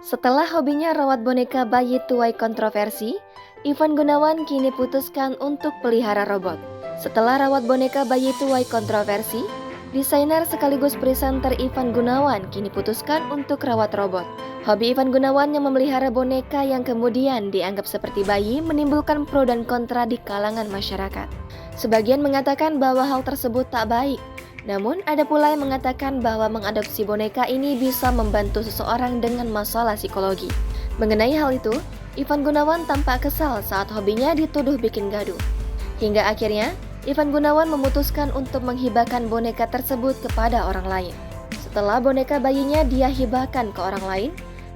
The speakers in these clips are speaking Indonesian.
Setelah hobinya rawat boneka bayi tuai kontroversi, Ivan Gunawan kini putuskan untuk pelihara robot. Setelah rawat boneka bayi tuai kontroversi, desainer sekaligus presenter Ivan Gunawan kini putuskan untuk rawat robot. Hobi Ivan Gunawan yang memelihara boneka yang kemudian dianggap seperti bayi menimbulkan pro dan kontra di kalangan masyarakat. Sebagian mengatakan bahwa hal tersebut tak baik. Namun, ada pula yang mengatakan bahwa mengadopsi boneka ini bisa membantu seseorang dengan masalah psikologi. Mengenai hal itu, Ivan Gunawan tampak kesal saat hobinya dituduh bikin gaduh. Hingga akhirnya, Ivan Gunawan memutuskan untuk menghibahkan boneka tersebut kepada orang lain. Setelah boneka bayinya dia hibahkan ke orang lain,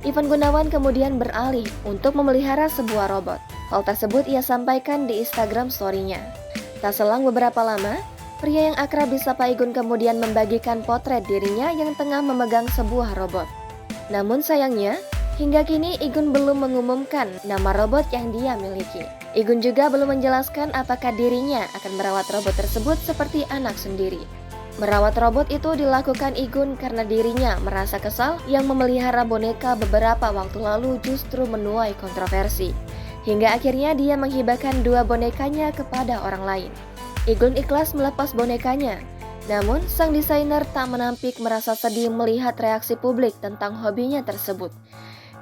Ivan Gunawan kemudian beralih untuk memelihara sebuah robot. Hal tersebut ia sampaikan di Instagram story-nya. Tak selang beberapa lama, pria yang akrab disapa Igun kemudian membagikan potret dirinya yang tengah memegang sebuah robot. Namun sayangnya, hingga kini Igun belum mengumumkan nama robot yang dia miliki. Igun juga belum menjelaskan apakah dirinya akan merawat robot tersebut seperti anak sendiri. Merawat robot itu dilakukan Igun karena dirinya merasa kesal yang memelihara boneka beberapa waktu lalu justru menuai kontroversi. Hingga akhirnya dia menghibahkan 2 bonekanya kepada orang lain. Igun ikhlas melepas bonekanya. Namun, sang desainer tak menampik merasa sedih melihat reaksi publik tentang hobinya tersebut.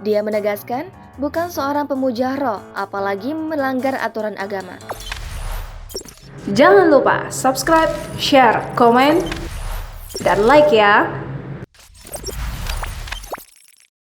Dia menegaskan, bukan seorang pemuja roh, apalagi melanggar aturan agama. Jangan lupa subscribe, share, komen, dan like ya!